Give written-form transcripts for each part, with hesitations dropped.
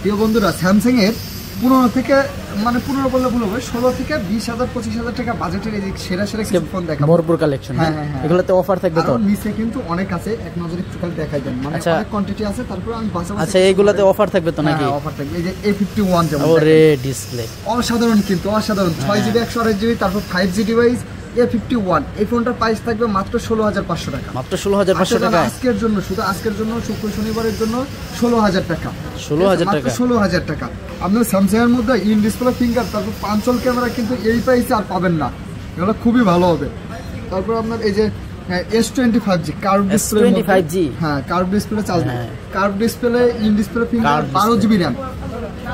প্রিয় বন্ধুরা, স্যামসাং এর 15 থেকে মানে 15 বললে ভুল হবে, 16 থেকে 20,000 25,000 টাকা বাজেটের এই সেরা সেরা কিছু ফোন দেখাবো। ভরপুর কালেকশন। হ্যাঁ, এগুলোতে অফার থাকবে তো? নিচে কিন্তু অনেক আছে, এক নজরে একটু খালি দেখাই দেন, মানে অনেক কোয়ান্টিটি আছে। তারপর আমি বাসাবাসি। আচ্ছা, এইগুলোতে অফার থাকবে তো নাকি? অফার থাকবে। এই যে A51 যেমন, ওরে ডিসপ্লে অসাধারণ, কিন্তু অসাধারণ। 6GB 128GB, তারপর 5G ডিভাইস A51। এই ফোনটার প্রাইস থাকবে মাত্র 16,500 টাকা। মাত্র 16,500 টাকা আজকের জন্য, শুধু আজকের জন্য, শুক্র শনিবারের জন্য 16,000 টাকা। 16,000 টাকা, 16,000 টাকা। আপনার স্যামসাং এর মধ্যে ইন ডিসপ্লে ফিঙ্গার, তারপর পাঞ্চল ক্যামেরা কিন্তু এই প্রাইসে আর পাবেন না, এগুলো খুবই ভালো হবে। তারপর আপনার এই যে S25G কার্ভ ডিসপ্লে, 25G, হ্যাঁ কার্ভ ডিসপ্লে চালবে। Curve display, in display finger, 12GB RAM,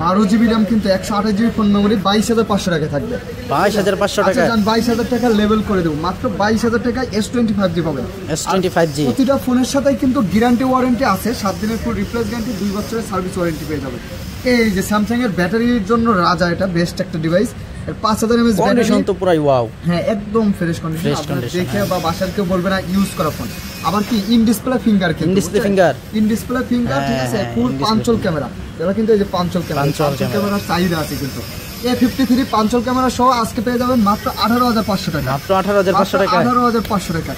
12GB RAM, কিন্তু 128GB ফোন মেমোরি, 22,500 টাকা থাকবে। 22,500 টাকা। 22,000 টাকা লেভেল করে দেবো, মাত্র 22,000 টাকা S25G পাবেন। S25G প্রতিটা ফোনের সাথেই কিন্তু গ্যারান্টি ওয়ারেন্টি আছে, 7 দিনের ফুল রিপ্লেস গ্যারান্টি, 2 বছরের সার্ভিস ওয়ারেন্টি পেয়ে যাবে। এই যে স্যামসাং এর ব্যাটারির জন্য রাজা, এটা বেস্ট একটা ডিভাইস। 5000 mAh কন্ডিশন তো পুরাই ওয়াও। হ্যাঁ, একদম ফ্রেশ কন্ডিশন। আপনারা দেখে বা বাসার কেউ বলবে না ইউজ করা ফোন। আবার কি in display finger, in display finger, ঠিক আছে। ফুল পাঞ্চল ক্যামেরা, এটা কিন্তু এই যে পাঞ্চল ক্যামেরা চাহিদা আছে কিন্তু। A53 পাঞ্চল ক্যামেরা সহ আজকে পেয়ে যাবেন মাত্র 18,500 টাকা। মাত্র 18,500 টাকা, 18,500 টাকা।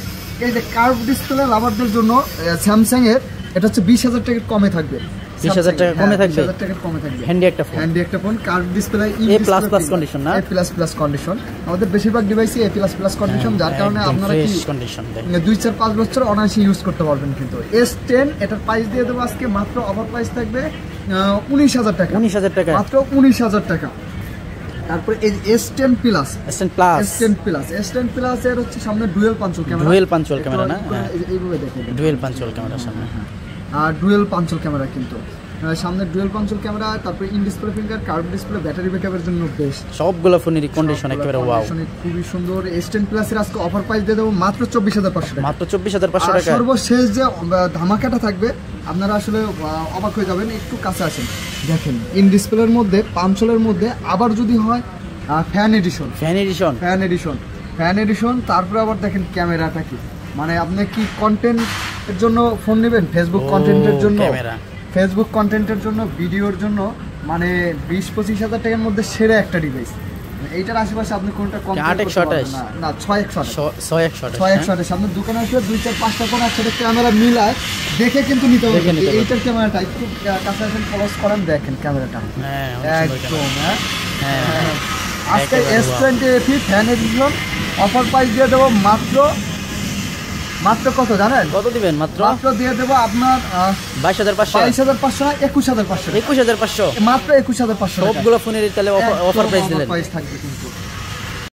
এই যে কার্ভ ডিসপ্লে লাভারদের জন্য স্যামসাং এর এটা হচ্ছে 20,000 টাকা কমে থাকবে। 20,000 টাকা কমে থাকবে, 20,000 টাকা কমে থাকবে। হ্যান্ডি একটা phone, curve display, A++ condition না? A++ condition. আমাদের বেশিরভাগ ডিভাইসই A++ কন্ডিশন, যার কারণে আপনারা কি 2-4-5 বছর অনায়াসে ইউজ করতে পারবেন। কিন্তু S10 এটার প্রাইস দিয়ে দেবো আজকে মাত্র, অফার প্রাইস থাকবে 19,000 টাকা। 19,000 টাকা, মাত্র 19,000 টাকা। তারপর এই S10 প্লাস এর হচ্ছে সামনে ডুয়েল পাঞ্চল ক্যামেরা, না? এইভাবে দেখেন, ডুয়েল পাঞ্চল ক্যামেরা সামনে, আর ডুয়েল পাঞ্চল ক্যামেরা কিন্তু সামনে ডুয়েল পাঞ্চল ক্যামেরা। তারপর in display finger, curve display, battery ব্যাকআপের জন্য বেস্ট। সবগুলো ফোনেরই কন্ডিশন একেবারে ওয়াও, খুবই সুন্দর। S10 প্লাস এর আজকে অফার প্রাইস দিয়ে দেবো মাত্র 24,500 টাকা। মাত্র 24,500 টাকা। সর্বশেষ যে ধামাকাটা থাকবে, আপনারা আসলে অবাক হয়ে যাবেন। একটু কাছে আসেন, দেখেন ইন ডিসপ্লের মধ্যে, পাঞ্চলের মধ্যে আবার যদি হয় ফ্যান এডিশন, তারপরে আবার দেখেন ক্যামেরাটা কি, মানে আপনি কি কন্টেন্টের জন্য ফোন নেবেন, ফেসবুক কন্টেন্টের জন্য, ভিডিওর জন্য, মানে 20-25,000 টাকার মধ্যে সেরা একটা ডিভাইস। এইটার আশেপাশে আপনি কোনটা কম না? 6-1-8 সামনে দোকানে আসলে 2-4-5টা ফোন একসাথে ক্যামেরা মিলায় দেখে কিন্তু নিতে হবে। এইটার ক্যামেরাটা একটু কাছে আসেন, ফলোস করেন, দেখেন ক্যামেরাটা একদম। আজকে S20 fan addition offer price দিয়ে দেবো মাত্র কত জানেন? কত দিবেন? মাত্র দিয়ে দেবো আপনার 22,500, 21,500, 21,500, মাত্র 21,500, মাত্র 21,500। সবগুলো ফোনের তাহলে অফার প্রাইস দিলেন। প্রাইস থাকবে কিন্তু।